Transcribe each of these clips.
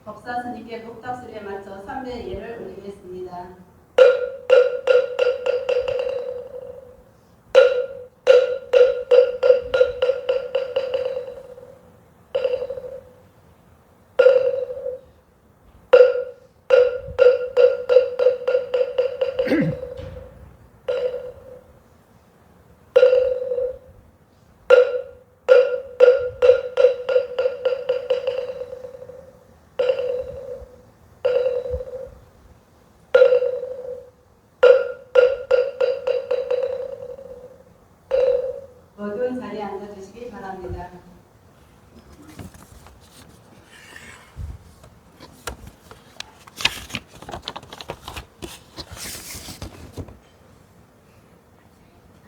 법사스님께 복답수리에 맞춰 3배 예를 올리겠습니다. 모든 자리에 앉아주시기 바랍니다.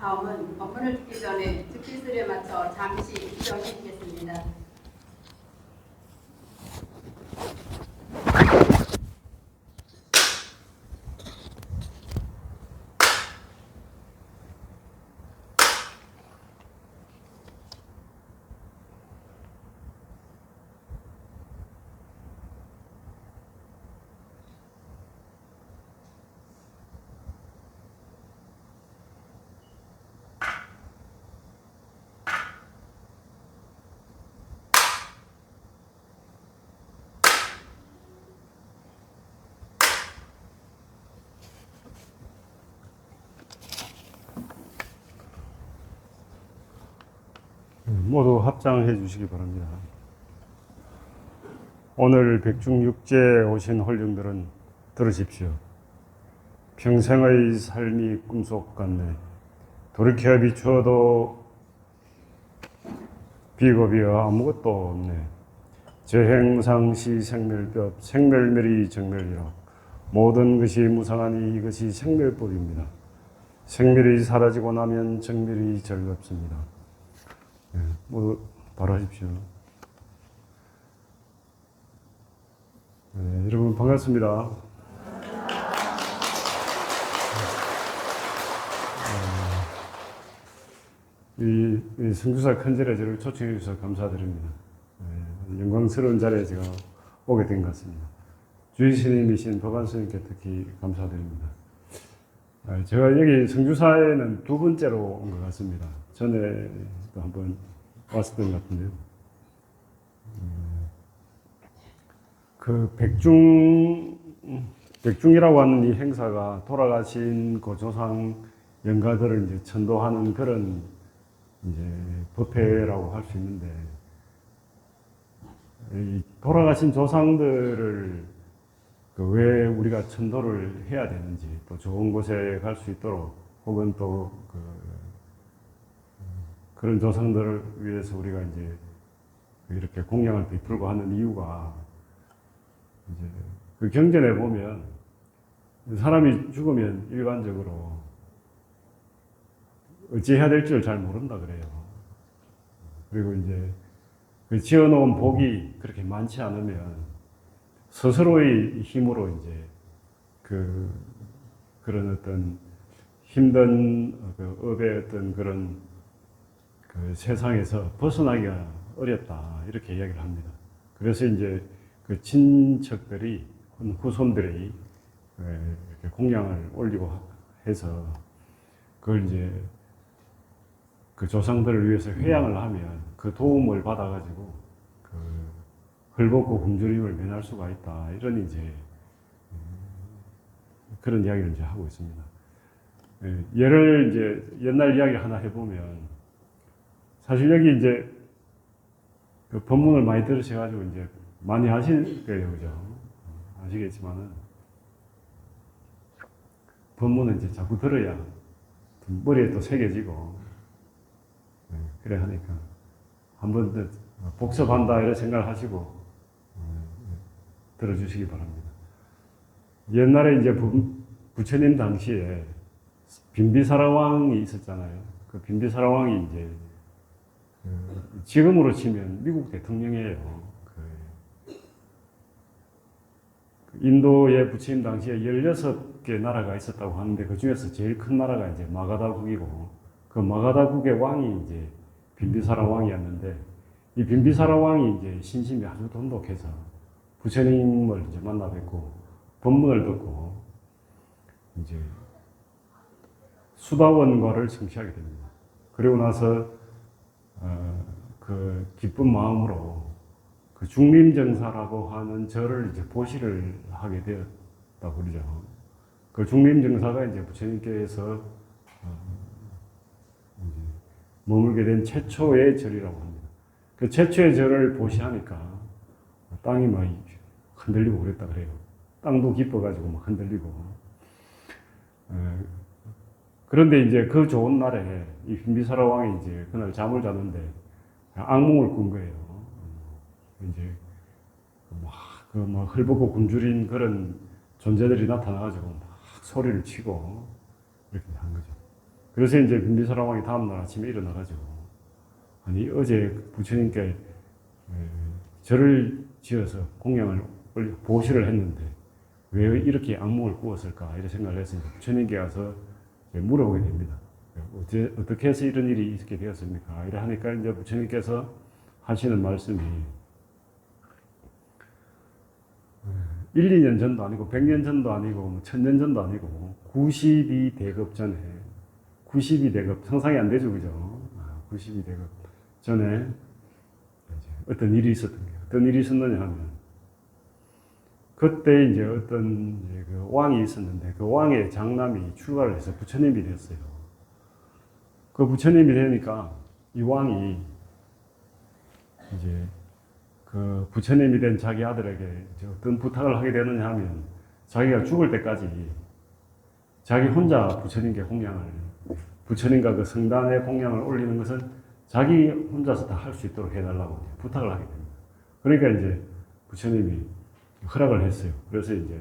다음은 법문을 듣기 전에 즉기술에 맞춰 잠시 입정해주겠습니다. 모두 합장해 주시기 바랍니다. 오늘 백중육제에 오신 홀령들은 들으십시오. 평생의 삶이 꿈속 같네. 돌이켜 비추어도 비겁이여 아무것도 없네. 재행무상시 생멸법, 생멸멸이 정멸이라. 모든 것이 무상하니 이것이 생멸법입니다. 생멸이 사라지고 나면 정멸이 즐겁습니다. 네, 모두 바로 하십시오. 네, 여러분 반갑습니다. 이 성주사 큰절에 저를 초청해 주셔서 감사드립니다. 네, 영광스러운 자리에 제가 오게 된 것 같습니다. 주의스님이신 법안스님께 특히 감사드립니다. 제가 여기 성주사에는 두 번째로 온 것 같습니다. 전에도 한번 왔었던 것 같은데요. 그 백중이라고 하는 이 행사가 돌아가신 그 조상 영가들을 이제 천도하는 그런 이제 법회라고 할 수 있는데, 이 돌아가신 조상들을 왜 우리가 천도를 해야 되는지, 또 좋은 곳에 갈 수 있도록, 혹은 또 그런 조상들을 위해서 우리가 이제 이렇게 공양을 베풀고 하는 이유가, 이제 그 경전에 보면 사람이 죽으면 일반적으로 어찌해야 될지를 잘 모른다 그래요. 그리고 이제 그 지어놓은 복이 그렇게 많지 않으면 스스로의 힘으로 이제 그런 어떤 힘든 업의 어떤 그런 그 세상에서 벗어나기가 어렵다, 이렇게 이야기를 합니다. 그래서 이제 그 친척들이 후손들이 이렇게 공양을 올리고 해서 그걸 이제 그 조상들을 위해서 회양을 하면 그 도움을 받아가지고 그 헐벗고 굶주림을 면할 수가 있다. 이런 이제 그런 이야기를 이제 하고 있습니다. 예를 이제 옛날 이야기를 하나 해보면 사실 여기 이제 그 법문을 많이 들으셔가지고 이제 많이 아실 거예요, 그죠? 아시겠지만은 법문은 이제 자꾸 들어야 머리에 또 새겨지고 그래 하니까 한번 복습한다 이런 생각을 하시고 들어주시기 바랍니다. 옛날에 이제 부처님 당시에 빈비사라 왕이 있었잖아요. 그 빈비사라 왕이 이제 지금으로 치면 미국 대통령이에요. 인도의 부처님 당시에 16개 나라가 있었다고 하는데 그 중에서 제일 큰 나라가 이제 마가다국이고 그 마가다국의 왕이 이제 빈비사라 왕이었는데 이 빈비사라 왕이 이제 신심이 아주 돈독해서 부처님을 이제 만나 뵙고 법문을 듣고 이제 수다원과를 성취하게 됩니다. 그리고 나서 그 기쁜 마음으로 그 중림정사라고 하는 절을 이제 보시를 하게 되었다고 그러죠. 그 중림정사가 이제 부처님께서 이제 머물게 된 최초의 절이라고 합니다. 그 최초의 절을 보시하니까 땅이 막 흔들리고 그랬다 그래요. 땅도 기뻐가지고 막 흔들리고. 그런데 이제 그 좋은 날에 이 빈비사라 왕이 이제 그날 잠을 자는데 악몽을 꾼 거예요. 이제 막 헐벗고 굶주린 그런 존재들이 나타나가지고 막 소리를 치고 이렇게 한 거죠. 그래서 이제 빈비사라 왕이 다음날 아침에 일어나가지고 아니 어제 부처님께 절을 지어서 공양을 보시를 했는데 왜 이렇게 악몽을 꾸었을까 이런 생각을 해서 부처님께 가서 물어보게 됩니다. 어떻게 해서 이런 일이 있게 되었습니까? 이래 하니까 이제 부처님께서 하시는 말씀이 1, 2년 전도 아니고 100년 전도 아니고 1000년 전도 아니고 92대급 전에 92대급 상상이 안 되죠, 그죠? 92대급 전에 어떤 일이 있었던 거예요. 어떤 일이 있었느냐 하면 그때 이제 어떤 이제 그 왕이 있었는데 그 왕의 장남이 출가를 해서 부처님이 됐어요. 그 부처님이 되니까 이 왕이 이제 그 부처님이 된 자기 아들에게 어떤 부탁을 하게 되느냐 하면 자기가 죽을 때까지 자기 혼자 부처님께 공양을 부처님과 그 성단에 공양을 올리는 것은 자기 혼자서 다 할 수 있도록 해달라고 부탁을 하게 됩니다. 그러니까 이제 부처님이 허락을 했어요. 그래서 이제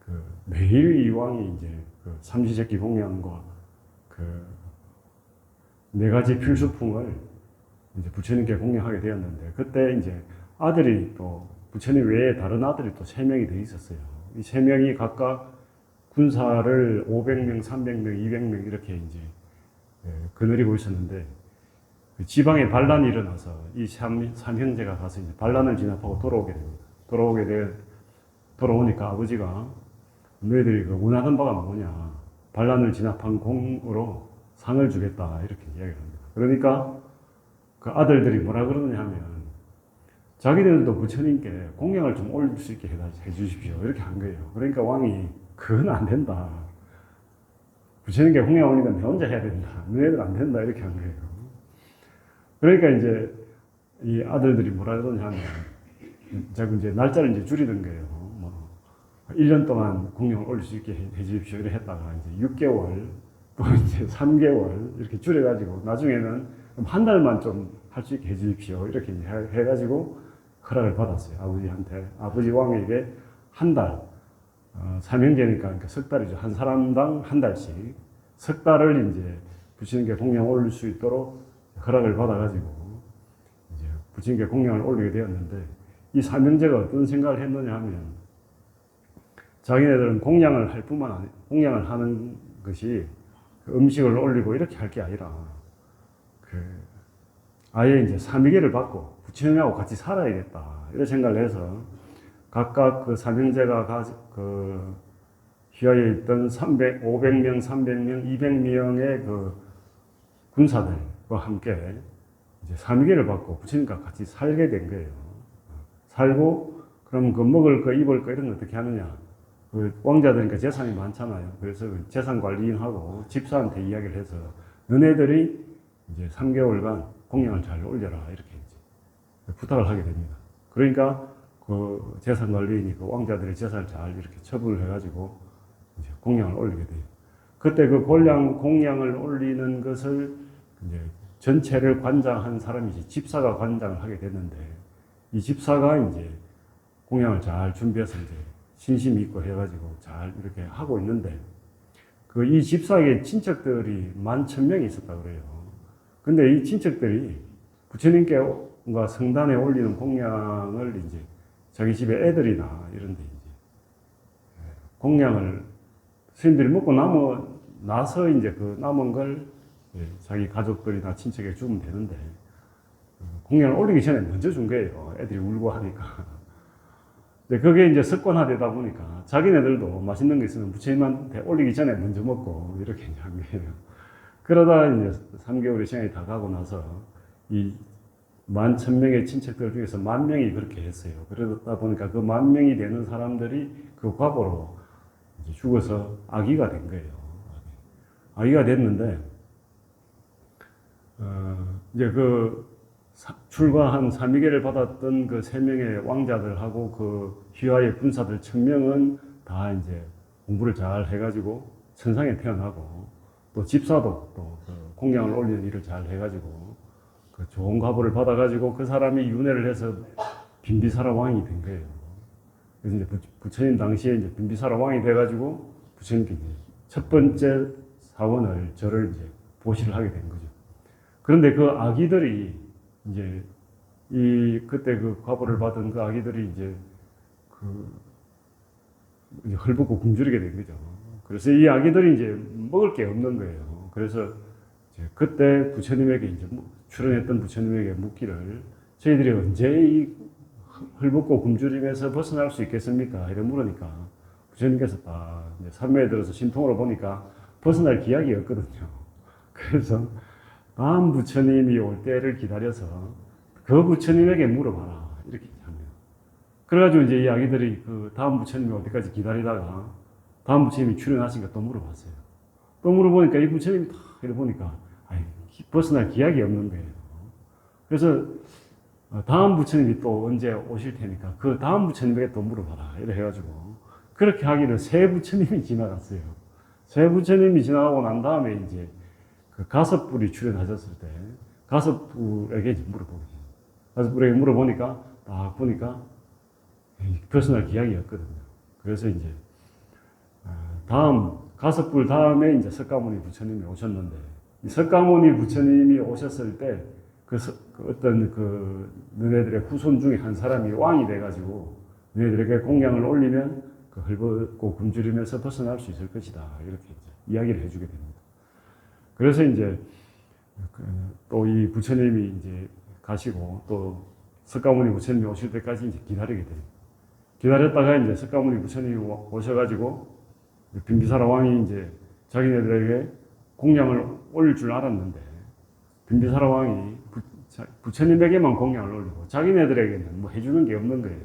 그 매일 이 왕이 이제 그 삼시세끼 공양과 그 네 가지 필수품을 이제 부처님께 공양하게 되었는데 그때 이제 아들이 또 부처님 외에 다른 아들이 또 3명이 더 있었어요. 이 3명이 각각 군사를 500명, 300명, 200명 이렇게 이제 거느리고 있었는데 그 지방에 반란이 일어나서 이 삼형제가 가서 이제 반란을 진압하고 돌아오게 됩니다. 돌아오니까 아버지가 너희들이 그 원하는 바가 뭐냐? 반란을 진압한 공으로 상을 주겠다 이렇게 이야기를 합니다. 그러니까 그 아들들이 뭐라 그러느냐 하면 자기들도 부처님께 공양을 좀 올릴 수 있게 해주십시오 이렇게 한 거예요. 그러니까 왕이 그건 안 된다. 부처님께 공양 올리면 내 혼자 해야 된다. 너희들 안 된다 이렇게 한 거예요. 그러니까 이제 이 아들들이 뭐라 그러냐 하면 자꾸 이제 날짜를 이제 줄이던 거예요. 뭐 1년 동안 공양을 올릴 수 있게 해주십시오 이렇게 했다가 이제 6개월 또 이제 3개월 이렇게 줄여가지고 나중에는 한 달만 좀 할 수 있게 해주십시오 이렇게 해가지고 허락을 받았어요. 아버지한테 아버지 왕에게 한 달 삼형제니까 그러니까 석 달이죠. 한 사람당 한 달씩 석 달을 이제 부처님께 공양 올릴 수 있도록 허락을 받아가지고 이제 부처님께 공양을 올리게 되었는데 이 삼형제가 어떤 생각을 했느냐 하면 자기네들은 공양을 할 뿐만 아니라 공양을 하는 것이 그 음식을 올리고 이렇게 할 게 아니라 그 아예 이제 삼위계를 받고 부처님하고 같이 살아야겠다 이런 생각을 해서 각각 그 삼형제가 그 휘하에 있던 500명, 300명, 200명의 그 군사들과 함께 이제 삼위계를 받고 부처님과 같이 살게 된 거예요. 살고 그럼 그 먹을 거, 입을 거 이런 거 어떻게 하느냐? 그 왕자들이니까 재산이 많잖아요. 그래서 재산 관리인하고 집사한테 이야기를 해서 너네들이 이제 3개월간 공양을 잘 올려라 이렇게 이제 부탁을 하게 됩니다. 그러니까 그 재산 관리인이 그 왕자들의 재산을 잘 이렇게 처분을 해가지고 이제 공양을 올리게 돼요. 그때 그 공양을 올리는 것을 이제 전체를 관장한 사람이 이제 집사가 관장을 하게 됐는데 이 집사가 이제 공양을 잘 준비해서 이제 신심 있고 해가지고 잘 이렇게 하고 있는데 그 이 집사에게 친척들이 11,000명이 있었다 그래요. 근데 이 친척들이 부처님께가 성단에 올리는 공양을 이제 자기 집에 애들이나 이런데 이제 공양을 스님들이 먹고 나서 이제 그 남은 걸 자기 가족들이나 친척에게 주면 되는데 공양을 올리기 전에 먼저 준 거예요. 애들이 울고 하니까. 근데 그게 이제 습관화되다 보니까 자기네들도 맛있는 거 있으면 부처님한테 올리기 전에 먼저 먹고 이렇게 한 거예요. 그러다 이제 3개월의 시간이 다 가고 나서 이 11,000명의 친척들 중에서 10,000명이 그렇게 했어요. 그러다 보니까 그 10,000명이 되는 사람들이 그 과보로 이제 죽어서 아기가 된 거예요. 아기가 됐는데, 이제 그 출가한 삼위계를 받았던 그 3명의 왕자들하고 그 휘하의 군사들 1,000명은 다 이제 공부를 잘 해가지고 천상에 태어나고 또 집사도 또 그 공양을 올리는 일을 잘 해가지고 그 좋은 과보를 받아가지고 그 사람이 윤회를 해서 빈비사라 왕이 된 거예요. 그래서 이제 부처님 당시에 이제 빈비사라 왕이 돼가지고 부처님께 첫 번째 사원을 절을 이제 보시를 하게 된 거죠. 그런데 그 아기들이 이제 그때 그 과보를 받은 그 아기들이 이제 이제 헐벗고 굶주리게 된 거죠. 그래서 이 아기들이 이제 먹을 게 없는 거예요. 그래서 이제 그때 부처님에게 이제 출연했던 부처님에게 묻기를 저희들이 언제 이 헐벗고 굶주림에서 벗어날 수 있겠습니까? 이래 물으니까 부처님께서 딱 이제 산매에 들어서 신통으로 보니까 벗어날 기약이 없거든요. 그래서 다음 부처님이 올 때를 기다려서 그 부처님에게 물어봐라 이렇게 하네요. 그래가지고 이제 이 아기들이 그 다음 부처님이 올 때까지 기다리다가 다음 부처님이 출연하시니까 또 물어봤어요. 또 물어보니까 이 부처님이 딱 이래 보니까 벗어날 기약이 없는 거예요. 그래서 다음 부처님이 또 언제 오실 테니까 그 다음 부처님에게 또 물어봐라 이래 해가지고 그렇게 하기를 세 부처님이 지나갔어요. 세 부처님이 지나가고 난 다음에 이제 그 가섭불이 출연하셨을 때 가섭불에게 물어보고 가섭불에게 물어보니까 딱 보니까 벗어날 기약이었거든요. 그래서 이제 다음 가섭불 다음에 이제 석가모니 부처님이 오셨는데 이 석가모니 부처님이 오셨을 때 그 어떤 그 너네들의 후손 중에 한 사람이 왕이 돼가지고 너네들에게 공양을 올리면 그 헐벗고 굶주리면서 벗어날 수 있을 것이다 이렇게 이제 이야기를 해주게 됩니다. 그래서 이제 또 이 부처님이 이제 가시고 또 석가모니 부처님이 오실 때까지 이제 기다리게 돼요. 기다렸다가 이제 석가모니 부처님이 오셔가지고 빈비사라 왕이 이제 자기네들에게 공양을 올릴 줄 알았는데 빈비사라 왕이 부처님에게만 공양을 올리고 자기네들에게는 뭐 해주는 게 없는 거예요.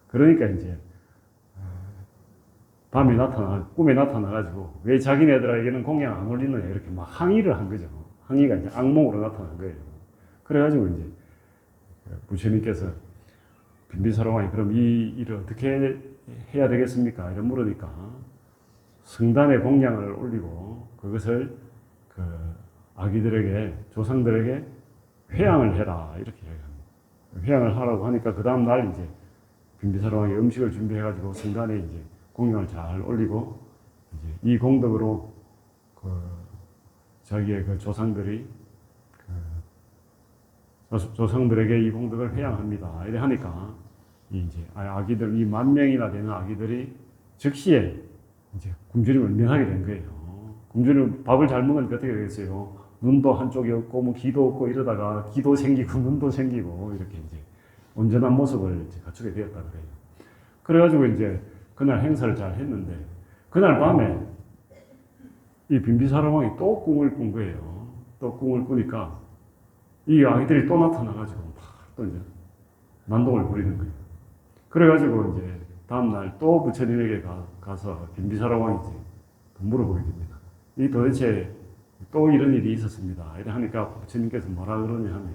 그러니까 이제 밤에 꿈에 나타나가지고 왜 자기네들에게는 공양 안 올리느냐 이렇게 막 항의를 한 거죠. 항의가 이제 악몽으로 나타난 거예요. 그래가지고 이제 부처님께서 빈비사라 왕이 그럼 이 일을 어떻게 해야 되겠습니까? 이런 물으니까 성단에 공양을 올리고 그것을 그 아기들에게 조상들에게 회양을 해라 이렇게 얘기합니다. 회양을 하라고 하니까 그 다음 날 이제 빈비사라 왕이 음식을 준비해가지고 성단에 이제 공양을 잘 올리고 이제 이 공덕으로 그 자기의 그 조상들이 조상들에게 이 공덕을 회양합니다. 이래 하니까 이제 아기들 이 10,000명이나 되는 아기들이 즉시에 이제 굶주림을 면하게 된 거예요. 굶주림 밥을 잘 먹으니까 어떻게 되겠어요? 눈도 한쪽이 없고 뭐 귀도 없고 이러다가 귀도 생기고 눈도 생기고 이렇게 이제 온전한 모습을 이제 갖추게 되었다 그래요. 그래가지고 이제 그날 행사를 잘 했는데 그날 밤에 이 빈비사라 왕이 또 꿈을 꾼 거예요. 또 꿈을 꾸니까 이 아기들이 또 나타나가지고 또 이제 난동을 부리는 거예요. 그래가지고 이제 다음날 또 부처님에게 가서 빈비사라 왕이 이제 물어보게 됩니다. 이 도대체 또 이런 일이 있었습니다. 이래 하니까 부처님께서 뭐라 그러냐 하면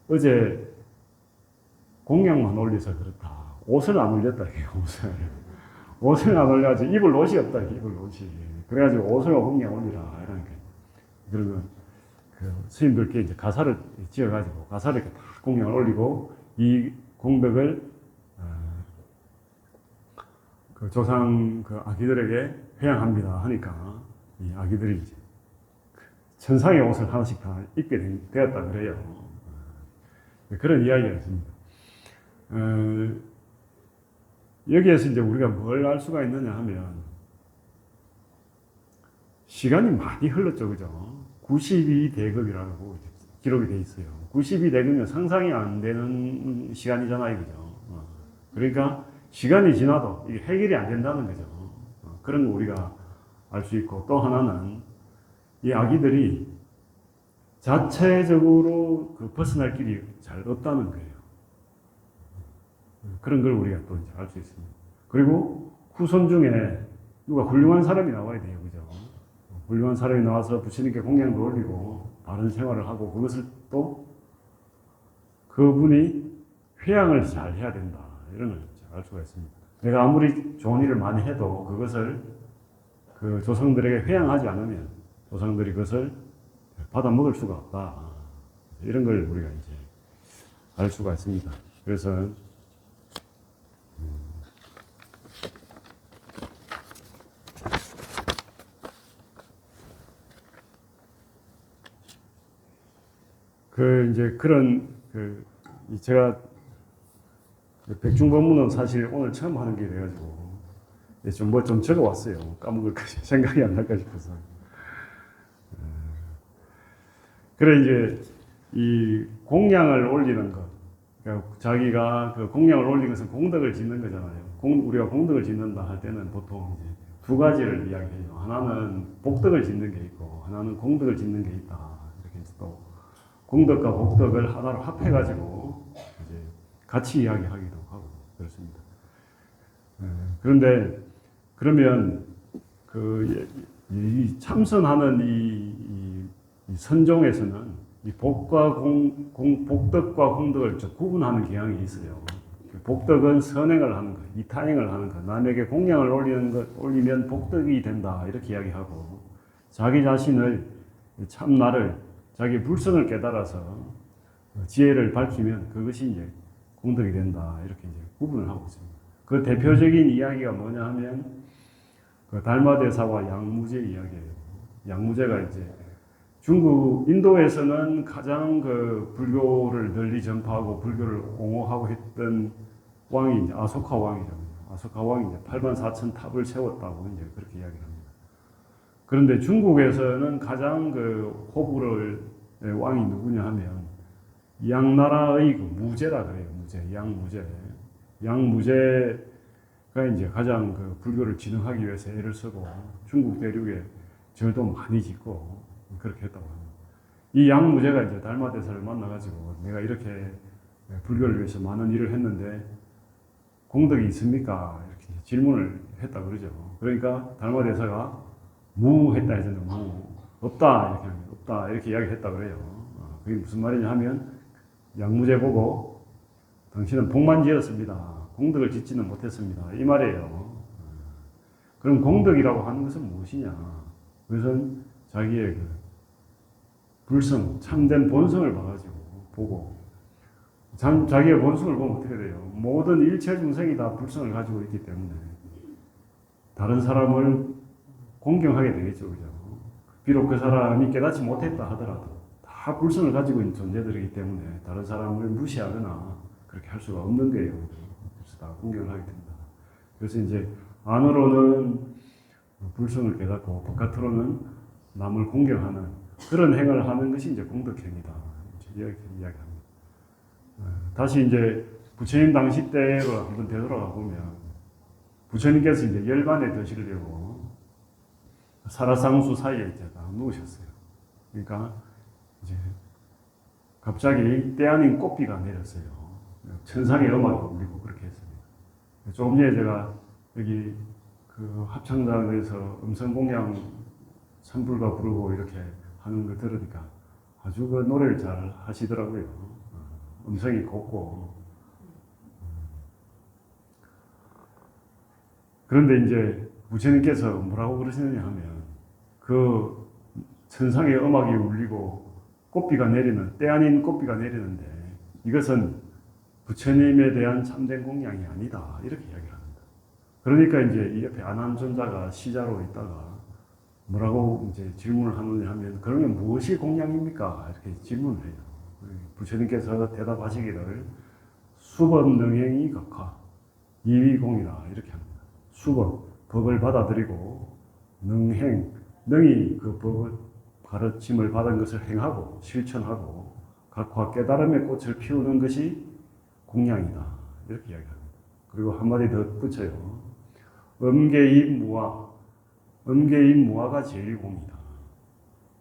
어제 공양만 올려서 그렇다. 옷을 안 올렸다. 옷을 안 올려가지고 입을 옷이 없다. 입을 옷이. 그래가지고 옷을 공양 올리라. 이러니까. 그러면 그 스님들께 이제 가사를 지어가지고 가사를 이렇게 다 공양을 올리고 이 공덕을 그 조상 그 아기들에게 회양합니다 하니까 이 아기들이 이제 천상의 옷을 하나씩 다 입게 되었다 그래요. 그런 이야기가 있습니다. 여기에서 이제 우리가 뭘 알 수가 있느냐 하면 시간이 많이 흘렀죠, 그죠? 92대급이라고 기록이 돼 있어요. 92대급이면 상상이 안 되는 시간이잖아요, 그죠? 그러니까 시간이 지나도 이게 해결이 안 된다는 거죠. 그런 거 우리가 알 수 있고 또 하나는 이 아기들이 자체적으로 그 벗어날 길이 잘 없다는 거예요. 그런 걸 우리가 또 이제 알 수 있습니다. 그리고 후손 중에 누가 훌륭한 사람이 나와야 돼요, 그죠? 훌륭한 사람이 나와서 부처님께 공양도 올리고 바른 생활을 하고 그것을 또 그분이 회양을 잘 해야 된다. 이런 걸 알 수가 있습니다. 내가 아무리 좋은 일을 많이 해도 그것을 그 조상들에게 회양하지 않으면 조상들이 그것을 받아 먹을 수가 없다. 이런 걸 우리가 이제 알 수가 있습니다. 그래서 그 이제 그런 그 제가 백중법문은 사실 오늘 처음 하는 게 돼가지고 좀 적어 왔어요. 까먹을까 생각이 안 날까 싶어서. 그래 이제 이 공양을 올리는 것, 그러니까 자기가 그 공양을 올리는 것은 공덕을 짓는 거잖아요. 우리가 공덕을 짓는다 할 때는 보통 이제 두 가지를 이야기해요. 하나는 복덕을 짓는 게 있고 하나는 공덕을 짓는 게 있다. 이렇게 해서 또 공덕과 복덕을 하나로 합해가지고 이제 같이 이야기하기도 하고 그렇습니다. 그런데 그러면 이 참선하는 이 선종에서는 이 복과 복덕과 공덕을 구분하는 경향이 있어요. 복덕은 선행을 하는 것, 이타행을 하는 것, 남에게 공양을 올리면 복덕이 된다 이렇게 이야기하고 자기 자신을 참나를 자기 불성을 깨달아서 지혜를 밝히면 그것이 이제 공덕이 된다 이렇게 이제 구분을 하고 있습니다. 그 대표적인 이야기가 뭐냐 하면 그 달마대사와 양무제 이야기예요. 양무제가 이제 중국 인도에서는 가장 그 불교를 널리 전파하고 불교를 옹호하고 했던 왕이 이제 아소카 왕이죠. 아소카 왕이 이제 84,000 탑을 세웠다고 이제 그렇게 이야기를 합니다. 그런데 중국에서는 가장 그 호불호의 왕이 누구냐 하면 양나라의 그 무제라 그래요. 양무제가 이제 가장 그 불교를 진흥하기 위해서 애를 쓰고 중국 대륙에 절도 많이 짓고 그렇게 했다고 합니다. 이 양무제가 이제 달마대사를 만나가지고 내가 이렇게 불교를 위해서 많은 일을 했는데 공덕이 있습니까? 이렇게 질문을 했다 그러죠. 그러니까 달마대사가 무했다 해서 없다 이렇게 합니다. 없다 이렇게 이야기했다 그래요. 그게 무슨 말이냐 하면 양무제 보고 당신은 복만 지었습니다. 공덕을 짓지는 못했습니다. 이 말이에요. 그럼 공덕이라고 하는 것은 무엇이냐? 그것은 자기의 그 불성, 참된 본성을 봐가지고 보고 자기의 본성을 보면 어떻게 돼요? 모든 일체 중생이 다 불성을 가지고 있기 때문에 다른 사람을 공경하게 되겠죠. 그죠? 비록 그 사람이 깨닫지 못했다 하더라도 다 불성을 가지고 있는 존재들이기 때문에 다른 사람을 무시하거나 그렇게 할 수가 없는 거예요. 그래서 다 공경을 하게 됩니다. 그래서 이제 안으로는 불성을 깨닫고 바깥으로는 남을 공경하는 그런 행을 하는 것이 이제 공덕행위다. 이렇게 이야기합니다. 다시 이제 부처님 당시 때로 한번 되돌아가 보면 부처님께서 이제 열반에 드시려고 사라상수 사이에 이제 다 누우셨어요. 그러니까 이제 갑자기 때 아닌 꽃비가 내렸어요. 천상의 음악이 울리고 그렇게 했습니다. 조금 전에 제가 여기 그 합창단에서 음성공양 산불가 부르고 이렇게 하는 거 들으니까 아주 그 노래를 잘 하시더라고요. 음성이 곱고. 그런데 이제 부처님께서 뭐라고 그러시느냐 하면 그 천상의 음악이 울리고 꽃비가 내리는, 때 아닌 꽃비가 내리는데 이것은 부처님에 대한 참된 공양이 아니다. 이렇게 이야기를 합니다. 그러니까 이제 이 옆에 안한존자가 시자로 있다가 뭐라고 이제 질문을 하느냐 하면 그러면 무엇이 공양입니까? 이렇게 질문을 해요. 부처님께서 대답하시기를 수법능행이 각하 이위공이라 이렇게 합니다. 수법, 법을 받아들이고 능행, 능히 그 법을 가르침을 받은 것을 행하고 실천하고 각화 깨달음의 꽃을 피우는 것이 공양이다. 이렇게 이야기합니다. 그리고 한마디 더 붙여요. 음계입무화, 음계입무화가 제일 공이다.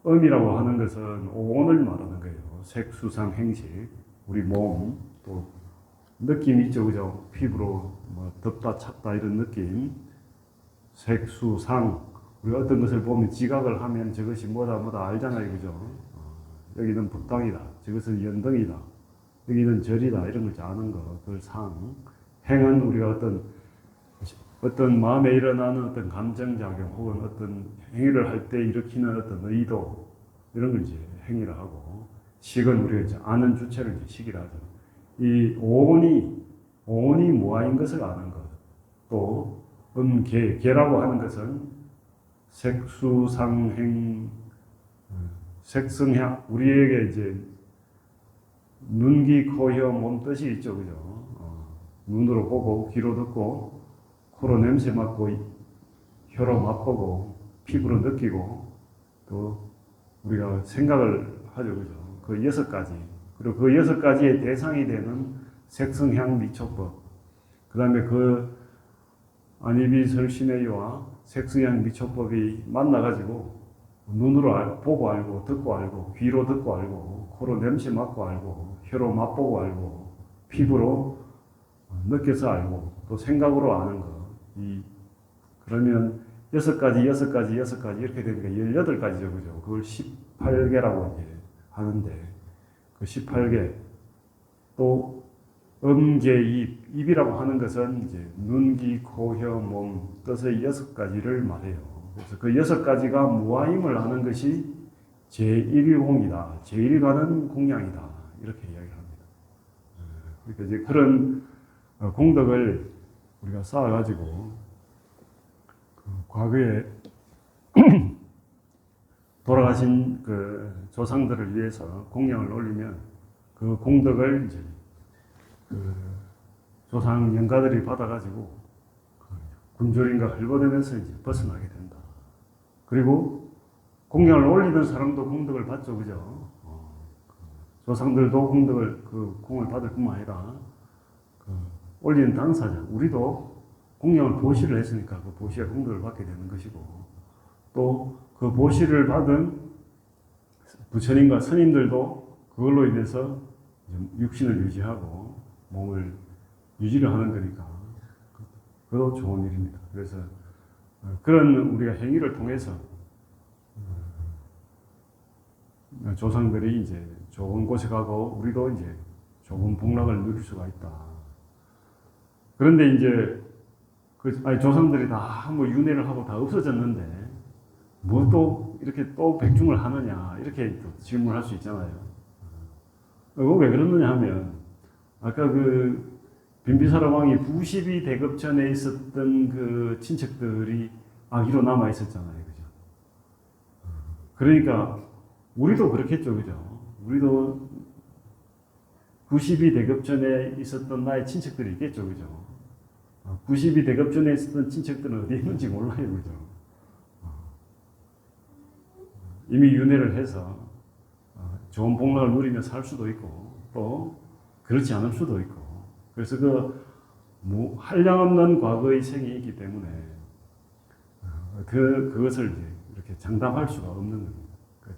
음이라고 하는 것은 오온을 말하는 거예요. 색수상 행식, 우리 몸, 또 느낌 있죠, 그죠? 피부로 뭐 덥다 찼다 이런 느낌. 색수상, 우리가 어떤 것을 보면 지각을 하면 저것이 뭐다 알잖아요, 그죠? 여기는 북당이다, 저것은 연등이다, 여기는 절이다, 이런 걸 아는 거, 그걸 상. 행은 우리가 어떤 마음에 일어나는 어떤 감정작용 혹은 어떤 행위를 할 때 일으키는 어떤 의도, 이런 걸 이제 행위를 하고, 식은 우리가 이제 아는 주체를 이제 식이라 하죠. 이 오온이 무아인 것을 아는 것. 또 계라고 하는 것은 색수상행, 색성향, 우리에게 이제 눈, 귀, 코, 혀, 몸 뜻이 있죠, 그죠? 눈으로 보고, 귀로 듣고, 코로 냄새 맡고, 혀로 맛보고, 피부로 느끼고, 또 우리가 생각을 하죠, 그죠? 그 6가지. 그리고 그 6가지의 대상이 되는 색성향 미촉법. 그 다음에 그 아니비설신의와 색성향 미촉법이 만나가지고 눈으로 보고 알고, 듣고 알고, 귀로 듣고 알고, 코로 냄새 맡고 알고, 혀로 맛보고 알고, 피부로 느껴서 알고, 또 생각으로 아는 거. 그러면 6가지 이렇게 되니까 18가지죠, 그죠? 그걸 18개라고 이제 하는데, 그 18개. 또 입이라고 하는 것은 이제 눈, 귀, 코, 혀, 몸 뜻의 6가지를 말해요. 그래서 그 6가지가 무아임을 아는 것이 제1공이다. 제1가는 공양이다. 이렇게 이야기를 합니다. 그러니까 이제 그런 공덕을 우리가 쌓아가지고 그 과거에 돌아가신 그 조상들을 위해서 공양을 올리면 그 공덕을 이제 그 조상 영가들이 받아가지고 굶주림과 헐벗음에서 이제 벗어나게 된다. 그리고 공양을 올리던 사람도 공덕을 받죠, 그죠? 조상들도 공덕을 그 공을 받을 뿐만 아니라 올리는 당사자, 우리도 공양을 보시를 했으니까 그 보시의 공덕을 받게 되는 것이고, 또 그 보시를 받은 부처님과 스님들도 그걸로 인해서 육신을 유지하고 몸을 유지를 하는 거니까 그것도 좋은 일입니다. 그래서 그런 우리가 행위를 통해서 조상들이 이제 좋은 곳에 가고 우리도 이제 좋은 복락을 누릴 수가 있다. 그런데 이제 조상들이 다 뭐 윤회를 하고 다 없어졌는데 뭐 또 이렇게 또 백중을 하느냐 이렇게 또 질문할 수 있잖아요. 왜 그러느냐 하면 아까 그 빈비사라 왕이 부십이 대급 전에 있었던 그 친척들이 아기로 남아 있었잖아요, 그죠? 그러니까 우리도 그렇겠죠, 그죠? 우리도 90이 대급 전에 있었던 나의 친척들이 있겠죠, 그죠? 90이 대급 전에 있었던 친척들은 어디 있는지 몰라요, 그죠? 이미 윤회를 해서 좋은 복락을 누리며 살 수도 있고 또 그렇지 않을 수도 있고 그래서 한량없는 과거의 생이 있기 때문에 그것을 이제 이렇게 장담할 수가 없는 겁니다.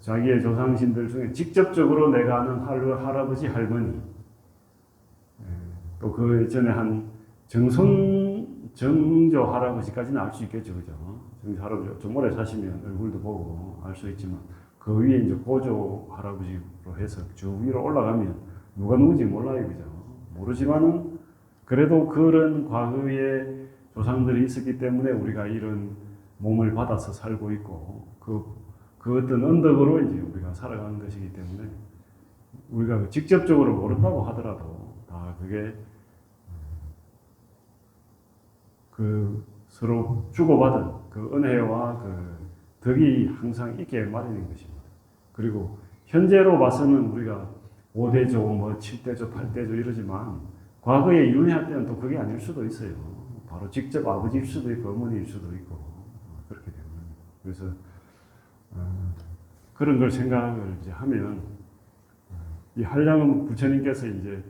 자기의 조상신들 중에 직접적으로 내가 아는 할아버지, 할머니, 또 그 전에 한 정조 할아버지까지는 알 수 있겠죠, 그죠? 정조 할아버지 좀 오래 사시면 얼굴도 보고 알 수 있지만 그 위에 이제 고조 할아버지로 해서 쭉 위로 올라가면 누가 누군지 몰라요, 그죠? 모르지만은 그래도 그런 과거의 조상들이 있었기 때문에 우리가 이런 몸을 받아서 살고 있고 그 어떤 언덕으로 이제 우리가 살아가는 것이기 때문에 우리가 직접적으로 모른다고 하더라도 다 그게 그 서로 주고받은 그 은혜와 그 덕이 항상 있게 마련인 것입니다. 그리고 현재로 봐서는 우리가 5대조, 뭐 7대조, 8대조 이러지만 과거에 윤회할 때는 또 그게 아닐 수도 있어요. 바로 직접 아버지일 수도 있고 어머니일 수도 있고 그렇게 되는 겁니다. 그래서 그런 걸 생각을 이제 하면 이 한량은 부처님께서 이제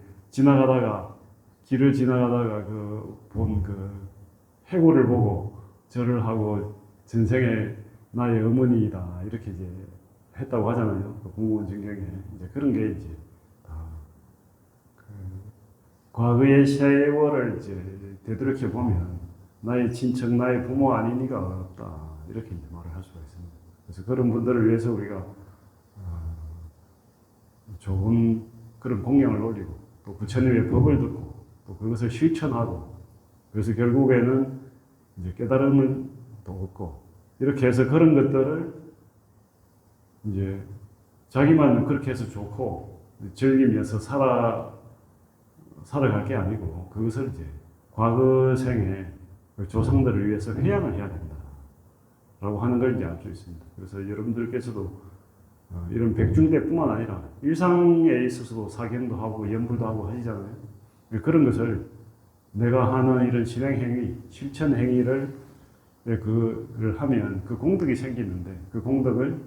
길을 지나가다가 본 해골을 보고 절을 하고 전생에 나의 어머니이다 이렇게 이제 했다고 하잖아요. 공무원 증경에 이제 그런 게 이제 과거의 세월을 이제 되돌이켜 보면 나의 친척, 나의 부모 아닌 이가 없다 이렇게 이제 말을 할 수가 있습니다. 그래서 그런 분들을 위해서 우리가 좋은 그런 공양을 올리고 또 부처님의 법을 듣고 또 그것을 실천하고 그래서 결국에는 이제 깨달음을 또 얻고 이렇게 해서 그런 것들을 이제 자기만 그렇게 해서 좋고 즐기면서 살아갈 게 아니고 그것을 이제 과거 생에 조상들을 위해서 회양을 해야 된다. 라고 하는 걸 이제 알 수 있습니다. 그래서 여러분들께서도 이런 백중대뿐만 아니라 일상에 있어서도 사경도 하고 연불도 하고 하시잖아요. 그런 것을 내가 하는 이런 실행행위, 실천행위를 그걸 하면 그 공덕이 생기는데 그 공덕을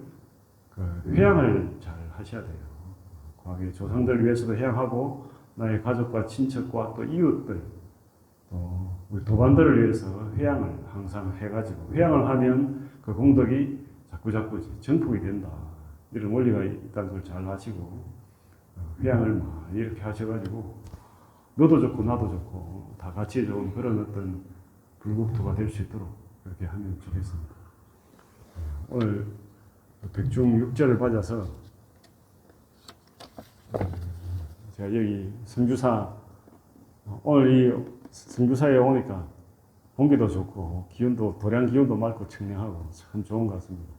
회양을 잘 하셔야 돼요. 과거의 조상들 위해서도 회양하고 나의 가족과 친척과 또 이웃들 또 우리 도반들을 위해서 회양을 항상 해가지고 회양을 하면 그 공덕이 자꾸자꾸 전폭이 된다. 이런 원리가 있다는 걸 잘 아시고 회양을 막 이렇게 하셔가지고 너도 좋고 나도 좋고 다 같이 좋은 그런 어떤 불국토가 될 수 있도록 그렇게 하면 좋겠습니다. 오늘 백중 육절을 받아서 제가 여기 성주사 오늘 이 성주사에 오니까 공기도 좋고 기운도 도량 기운도 맑고 청량하고 참 좋은 것 같습니다.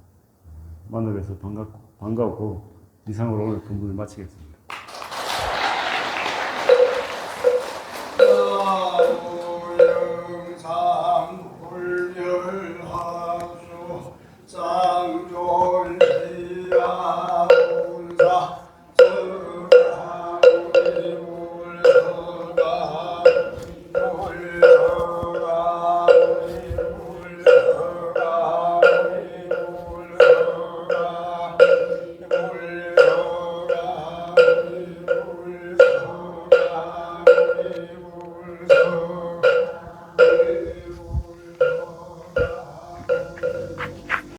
만나 뵈서 반갑고 이상으로 오늘 근무를 마치겠습니다.